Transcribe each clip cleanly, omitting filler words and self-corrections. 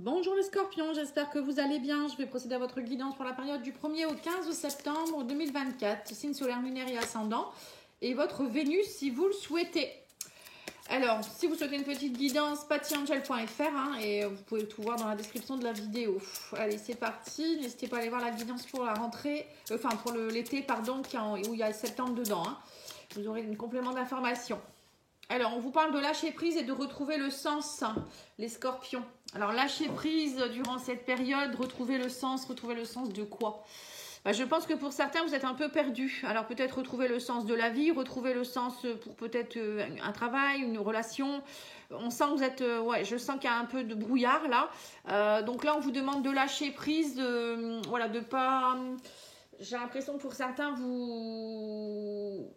Bonjour les scorpions, j'espère que vous allez bien. Je vais procéder à votre guidance pour la période du 1er au 15 septembre 2024. Signe solaire, lunaire et ascendant. Et votre Vénus si vous le souhaitez. Alors, si vous souhaitez une petite guidance, patiangel.fr et vous pouvez tout voir dans la description de la vidéo. Allez, c'est parti. N'hésitez pas à aller voir la guidance pour la rentrée, pour l'été, pardon, où il y a septembre dedans. Vous aurez un complément d'information. Alors, on vous parle de lâcher prise et de retrouver le sens, les scorpions. Alors, lâcher prise durant cette période, retrouver le sens de quoi? Je pense que pour certains, vous êtes un peu perdus. Alors, peut-être retrouver le sens de la vie, retrouver le sens pour peut-être un travail, une relation. On sent que vous êtes... je sens qu'il y a un peu de brouillard là. Donc là, on vous demande de lâcher prise, de pas... J'ai l'impression que pour certains, il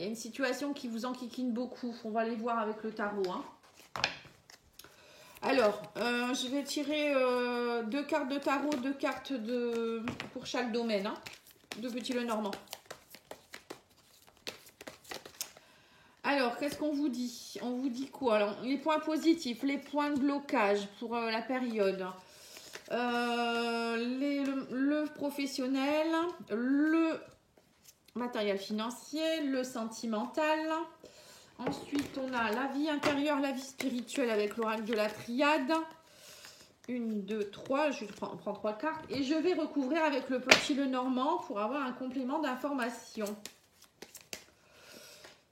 y a une situation qui vous enquiquine beaucoup. On va aller voir avec le tarot. Alors, je vais tirer 2 cartes de tarot, 2 cartes pour chaque domaine. De Petit Lenormand. Alors, qu'est-ce qu'on vous dit? On vous dit quoi? Alors, les points positifs, les points de blocage pour la période. Le professionnel, le matériel financier, le sentimental. Ensuite, on a la vie intérieure, la vie spirituelle avec l'oracle de la triade. 1, 2, 3. Je prends 3 cartes. Et je vais recouvrir avec le Petit Lenormand pour avoir un complément d'information.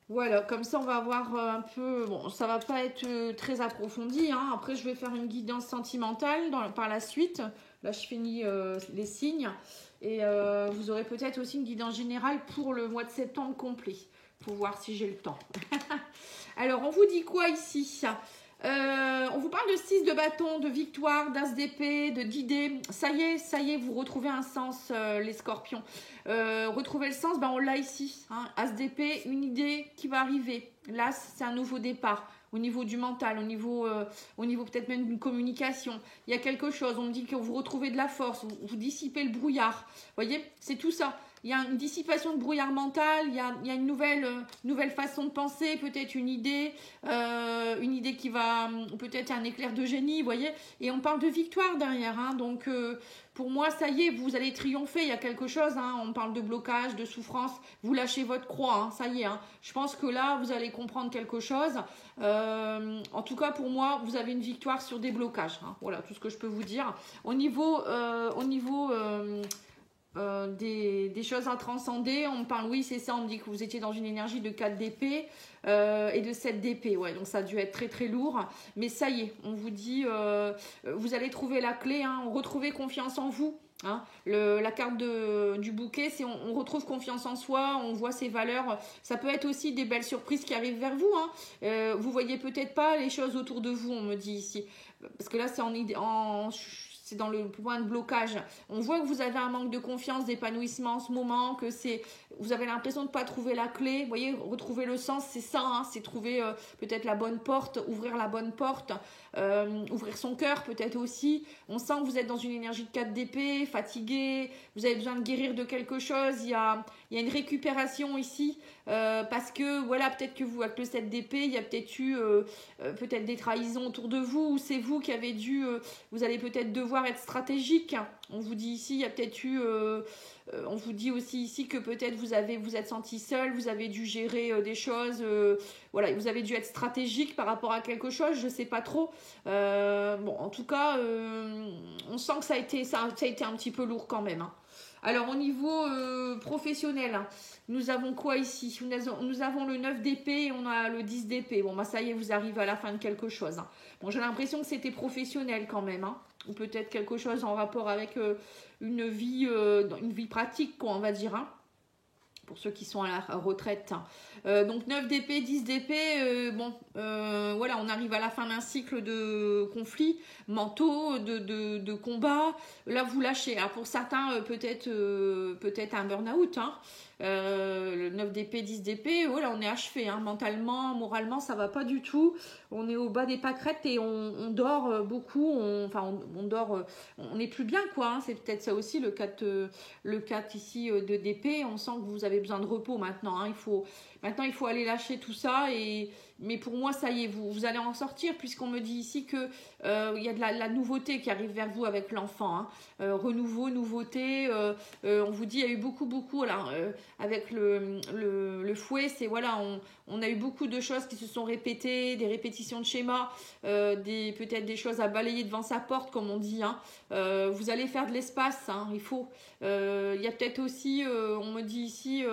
Voilà, comme ça, on va avoir un peu... Bon, ça va pas être très approfondi. Après, je vais faire une guidance sentimentale par la suite. Là, je finis les signes. Et vous aurez peut-être aussi une guidance générale pour le mois de septembre complet. Pour voir si j'ai le temps. Alors, on vous dit quoi ici? On vous parle de 6 de bâton, de victoire, d'as d'épée, d'idées. Ça y est, vous retrouvez un sens, les scorpions. Retrouver le sens, on l'a ici. As d'épée, une idée qui va arriver. Là, c'est un nouveau départ. Au niveau du mental, au niveau peut-être même d'une communication. Il y a quelque chose, on me dit que vous retrouvez de la force, vous dissipez le brouillard. Vous voyez, c'est tout ça. Il y a une dissipation de brouillard mental, il y a une nouvelle façon de penser, peut-être une idée qui va, peut-être un éclair de génie, vous voyez. Et on parle de victoire derrière, donc pour moi, ça y est, vous allez triompher, il y a quelque chose, on parle de blocage, de souffrance, vous lâchez votre croix, ça y est. Je pense que là, vous allez comprendre quelque chose. En tout cas, pour moi, vous avez une victoire sur des blocages. Voilà, tout ce que je peux vous dire. Au niveau des choses à transcender, on me parle, oui, c'est ça, on me dit que vous étiez dans une énergie de 4 d'épée et de 7 d'épée. Ouais, donc ça a dû être très très lourd. Mais ça y est, on vous dit, vous allez trouver la clé, retrouver confiance en vous. La carte du bouquet, c'est on retrouve confiance en soi, on voit ses valeurs. Ça peut être aussi des belles surprises qui arrivent vers vous. Vous voyez peut-être pas les choses autour de vous, on me dit ici. Parce que là, c'est dans le point de blocage. On voit que vous avez un manque de confiance, d'épanouissement en ce moment, que vous avez l'impression de ne pas trouver la clé. Vous voyez, retrouver le sens, c'est ça, c'est trouver peut-être la bonne porte, ouvrir la bonne porte, ouvrir son cœur peut-être aussi. On sent que vous êtes dans une énergie de 4 d'épée, fatigué, vous avez besoin de guérir de quelque chose. Il y a une récupération ici, parce que voilà, peut-être que vous, avec le 7 d'épée, il y a peut-être eu peut-être des trahisons autour de vous, ou c'est vous qui avez dû, vous allez peut-être devoir être stratégique. On vous dit ici, il y a peut-être eu, on vous dit aussi ici que peut-être vous êtes senti seul, vous avez dû gérer des choses, voilà, vous avez dû être stratégique par rapport à quelque chose, je sais pas trop. En tout cas, on sent que ça a été un petit peu lourd quand même. Alors, au niveau professionnel, nous avons quoi ici? Nous avons le 9 d'épée et on a le 10 d'épée. Bon, ça y est, vous arrivez à la fin de quelque chose. Bon, j'ai l'impression que c'était professionnel quand même. Ou peut-être quelque chose en rapport avec une vie pratique, quoi, on va dire. Pour ceux qui sont à la retraite. Donc 9 d'épée, 10 d'épée, voilà, on arrive à la fin d'un cycle de conflits mentaux, de combats. Là, vous lâchez. Alors pour certains, peut-être un burn-out. Le 9 d'épée, 10 d'épée, voilà, on est achevé. Mentalement, moralement, ça va pas du tout. On est au bas des pâquerettes et on dort beaucoup. On dort, on n'est plus bien, quoi. C'est peut-être ça aussi le 4 ici de d'épée. On sent que vous avez besoin de repos maintenant. Il faut Maintenant, il faut aller lâcher tout ça. Mais pour moi, ça y est, vous allez en sortir, puisqu'on me dit ici que il y a de la nouveauté qui arrive vers vous avec l'enfant. Hein. Renouveau, nouveauté. On vous dit, il y a eu beaucoup, là, avec le fouet, c'est voilà, on a eu beaucoup de choses qui se sont répétées, des répétitions de schémas, peut-être des choses à balayer devant sa porte, comme on dit. Hein. Vous allez faire de l'espace, hein, il faut. Il y a peut-être aussi, on me dit ici,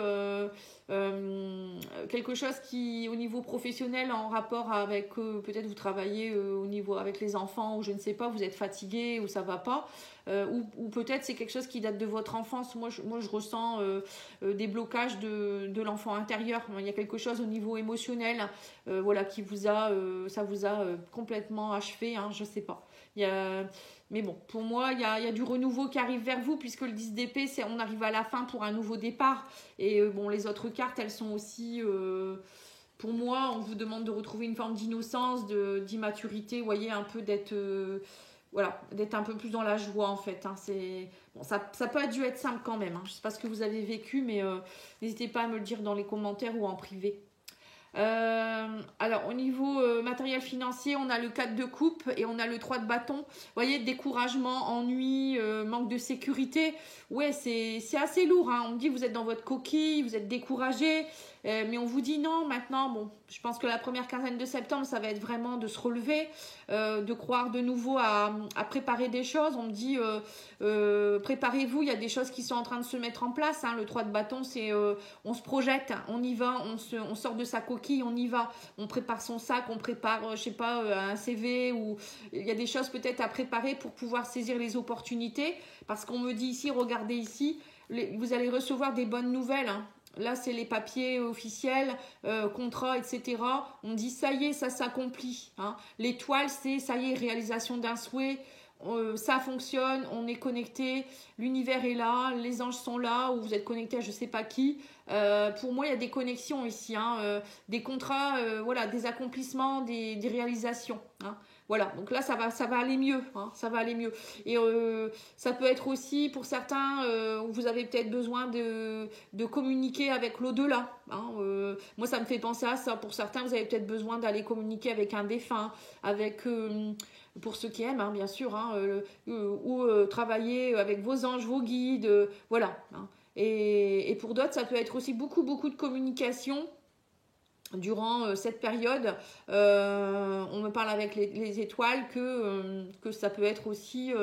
quelque chose qui, au niveau professionnel, en rapport avec, peut-être vous travaillez au niveau avec les enfants, ou je ne sais pas, vous êtes fatigué, ou ça va pas. Ou peut-être c'est quelque chose qui date de votre enfance. Moi, je ressens des blocages de l'enfant intérieur. Il y a quelque chose au niveau émotionnel, voilà, qui vous a, ça vous a complètement achevé. Hein, je sais pas. Mais bon, pour moi, il y a du renouveau qui arrive vers vous, puisque le 10 d'épée, on arrive à la fin pour un nouveau départ. Et bon, les autres cartes, elles sont aussi... pour moi, on vous demande de retrouver une forme d'innocence, d'immaturité, vous voyez, un peu d'être... voilà, d'être un peu plus dans la joie, en fait. Hein. Bon, ça peut être dû être simple quand même. Hein. Je ne sais pas ce que vous avez vécu, mais n'hésitez pas à me le dire dans les commentaires ou en privé. Alors au niveau matériel financier, on a le 4 de coupe et on a le 3 de bâton. Vous voyez, découragement, ennui, manque de sécurité. Ouais, c'est assez lourd. Hein. On me dit vous êtes dans votre coquille, vous êtes découragé. Mais on vous dit non maintenant. Bon, je pense que la première quinzaine de septembre, ça va être vraiment de se relever, de croire de nouveau à préparer des choses. On me dit préparez-vous, il y a des choses qui sont en train de se mettre en place. Hein. Le 3 de bâton, c'est on se projette, on y va, on sort de sa coquille, on y va. On prépare son sac, on prépare, je sais pas, un CV, ou il y a des choses peut-être à préparer pour pouvoir saisir les opportunités. Parce qu'on me dit ici, regardez ici, vous allez recevoir des bonnes nouvelles. Hein. Là, c'est les papiers officiels, contrats, etc. On me dit, ça y est, ça s'accomplit. Hein. L'étoile, c'est, ça y est, réalisation d'un souhait. Ça fonctionne, on est connecté, l'univers est là, les anges sont là, ou vous êtes connecté à je sais pas qui. Pour moi, il y a des connexions ici, hein, des contrats, voilà, des accomplissements, des réalisations. Hein. Voilà, donc là, ça va aller mieux. Hein, ça va aller mieux. Et ça peut être aussi, pour certains, vous avez peut-être besoin de communiquer avec l'au-delà. Hein, moi, ça me fait penser à ça. Pour certains, vous avez peut-être besoin d'aller communiquer avec un défunt, avec... pour ceux qui aiment, hein, bien sûr, hein, ou travailler avec vos anges, vos guides, voilà. Hein. Et pour d'autres, ça peut être aussi beaucoup de communication durant cette période. On me parle avec les étoiles que ça peut être aussi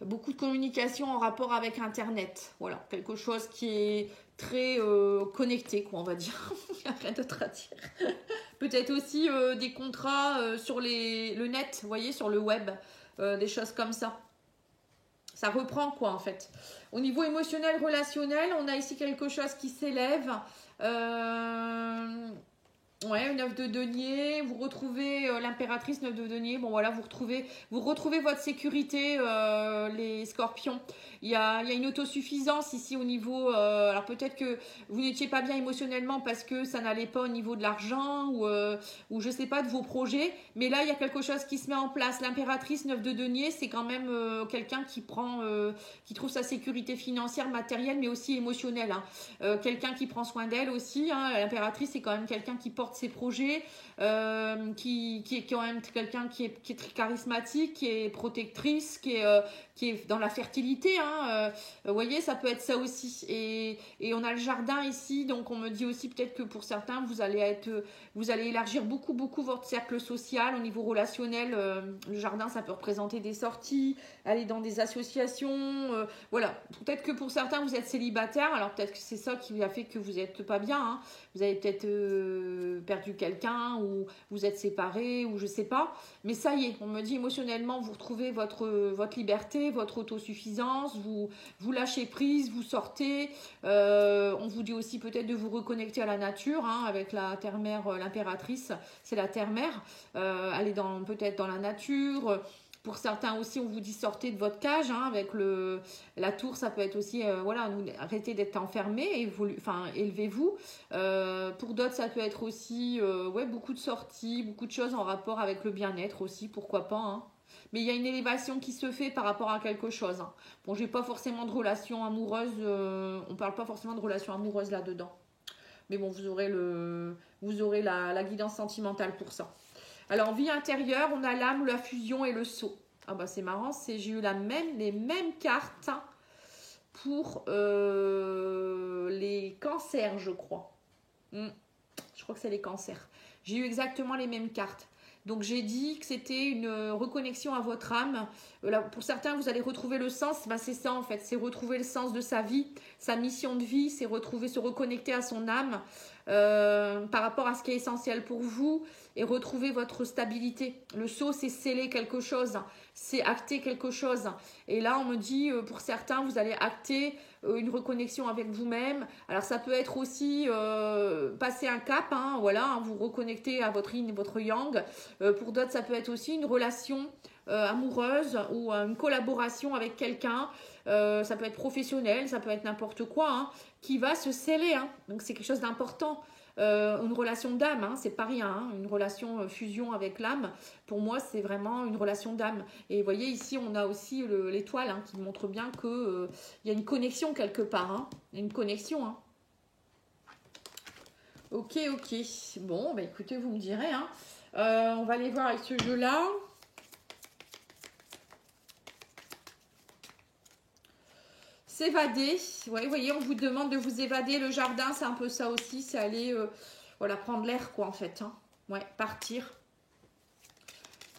beaucoup de communication en rapport avec Internet. Voilà, quelque chose qui est très connecté, quoi, on va dire. Il n'y a rien d'autre à dire. Peut-être aussi des contrats sur le net, vous voyez, sur le web, des choses comme ça. Ça reprend, quoi, en fait. Au niveau émotionnel, relationnel, on a ici quelque chose qui s'élève. Ouais, 9 de denier, vous retrouvez l'impératrice 9 de denier, bon voilà, vous retrouvez votre sécurité, les scorpions. Il y a une autosuffisance ici au niveau, alors peut-être que vous n'étiez pas bien émotionnellement parce que ça n'allait pas au niveau de l'argent ou je sais pas, de vos projets, mais là il y a quelque chose qui se met en place. L'impératrice 9 de denier, c'est quand même quelqu'un qui trouve sa sécurité financière, matérielle, mais aussi émotionnelle. Hein. Quelqu'un qui prend soin d'elle aussi, hein. L'impératrice, c'est quand même quelqu'un qui porte ses projets, qui est quand même quelqu'un qui est très charismatique, qui est protectrice, qui est dans la fertilité. Hein. Vous voyez, ça peut être ça aussi. Et on a le jardin ici, donc on me dit aussi peut-être que pour certains, vous allez élargir beaucoup votre cercle social au niveau relationnel. Le jardin, ça peut représenter des sorties, aller dans des associations. Voilà, peut-être que pour certains, vous êtes célibataire. Alors peut-être que c'est ça qui a fait que vous n'êtes pas bien. Hein. Vous avez peut-être perdu quelqu'un ou vous êtes séparés ou je sais pas. Mais ça y est, on me dit émotionnellement, vous retrouvez votre liberté, votre autosuffisance, vous lâchez prise, vous sortez. On vous dit aussi peut-être de vous reconnecter à la nature, hein, avec la terre-mère, l'impératrice, c'est la terre-mère. Aller peut-être dans la nature. Pour certains aussi, on vous dit sortez de votre cage, hein, avec la tour, ça peut être aussi, voilà, arrêtez d'être enfermé, élevez-vous. Pour d'autres, ça peut être aussi, ouais, beaucoup de sorties, beaucoup de choses en rapport avec le bien-être aussi, pourquoi pas. Hein. Mais il y a une élévation qui se fait par rapport à quelque chose. Hein. Bon, j'ai pas forcément de relation amoureuse, on parle pas forcément de relation amoureuse là-dedans. Mais bon, vous aurez la guidance sentimentale pour ça. Alors, vie intérieure, on a l'âme, la fusion et le sceau. Ah bah c'est marrant, j'ai eu les mêmes cartes pour les cancers, je crois. Je crois que c'est les cancers. J'ai eu exactement les mêmes cartes. Donc j'ai dit que c'était une reconnexion à votre âme. Là, pour certains, vous allez retrouver le sens. Ben, c'est ça en fait, c'est retrouver le sens de sa vie, sa mission de vie, c'est se reconnecter à son âme par rapport à ce qui est essentiel pour vous et retrouver votre stabilité. Le sceau, c'est sceller quelque chose, c'est acter quelque chose. Et là, on me dit, pour certains, vous allez acter une reconnexion avec vous-même. Alors ça peut être aussi passer un cap, hein, voilà, hein, vous reconnecter à votre yin et votre yang. Pour d'autres, ça peut être aussi une relation amoureuse ou une collaboration avec quelqu'un. Ça peut être professionnel, ça peut être n'importe quoi, hein, qui va se sceller. Hein. Donc c'est quelque chose d'important. Une relation d'âme, hein, c'est pas rien, hein, une relation fusion avec l'âme, pour moi c'est vraiment une relation d'âme. Et vous voyez ici on a aussi l'étoile hein, qui montre bien que y a une connexion quelque part, hein, une connexion. Hein. Ok, bon, bah écoutez, vous me direz, hein. On va aller voir avec ce jeu-là. S'évader, ouais, vous voyez, on vous demande de vous évader. Le jardin, c'est un peu ça aussi, c'est aller voilà, prendre l'air, quoi, en fait. Hein. Ouais, partir.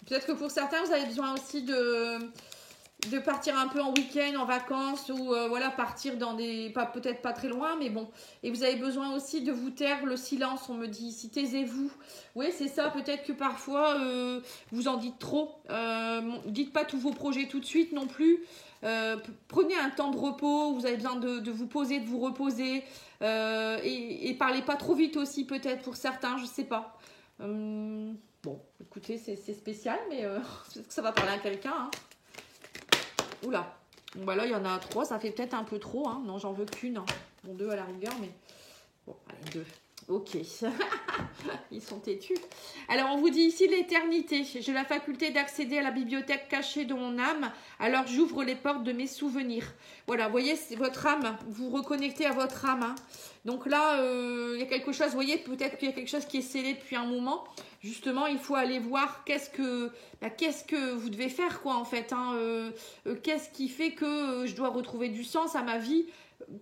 Peut-être que pour certains, vous avez besoin aussi de partir un peu en week-end, en vacances, ou voilà, partir dans des... peut-être pas très loin, mais bon. Et vous avez besoin aussi de vous taire le silence, on me dit ici, taisez-vous. Oui, c'est ça, peut-être que parfois, vous en dites trop. Dites pas tous vos projets tout de suite non plus. Prenez un temps de repos, vous avez besoin de vous poser, de vous reposer et parlez pas trop vite aussi peut-être pour certains, je sais pas. Bon, écoutez, c'est spécial, mais peut-être que ça va parler à quelqu'un. Hein. Oula, bon, bah là il y en a 3, ça fait peut-être un peu trop. Hein. Non, j'en veux qu'une. Hein. Bon, 2 à la rigueur, mais bon, allez, 2. Ok, ils sont têtus. Alors, on vous dit ici l'éternité. J'ai la faculté d'accéder à la bibliothèque cachée de mon âme. Alors, j'ouvre les portes de mes souvenirs. Voilà, vous voyez, c'est votre âme. Vous reconnectez à votre âme. Hein. Donc là, il y a quelque chose, vous voyez, peut-être qu'il y a quelque chose qui est scellé depuis un moment. Justement, il faut aller voir qu'est-ce que vous devez faire, quoi, en fait. Hein. Qu'est-ce qui fait que je dois retrouver du sens à ma vie ?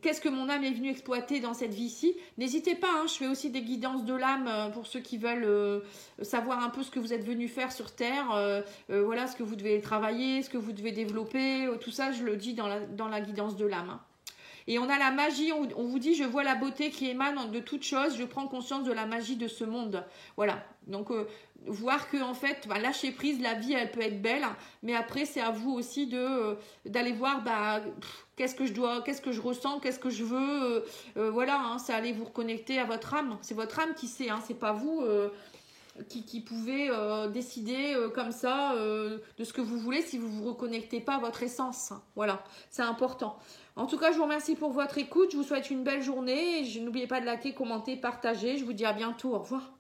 Qu'est-ce que mon âme est venue exploiter dans cette vie-ci? N'hésitez pas, hein, je fais aussi des guidances de l'âme pour ceux qui veulent savoir un peu ce que vous êtes venu faire sur Terre. Voilà, ce que vous devez travailler, ce que vous devez développer. Tout ça, je le dis dans la guidance de l'âme. Hein. Et on a la magie, on vous dit, je vois la beauté qui émane de toute chose, je prends conscience de la magie de ce monde. Voilà, donc voir que en fait, bah, lâcher prise, la vie, elle peut être belle, mais après, c'est à vous aussi d'aller voir, bah, qu'est-ce que je ressens, qu'est-ce que je veux. Voilà, hein, c'est aller vous reconnecter à votre âme. C'est votre âme qui sait, hein, c'est pas vous qui pouvez décider comme ça de ce que vous voulez si vous ne vous reconnectez pas à votre essence. Voilà, c'est important. En tout cas, je vous remercie pour votre écoute. Je vous souhaite une belle journée. N'oubliez pas de liker, commenter, partager. Je vous dis à bientôt. Au revoir.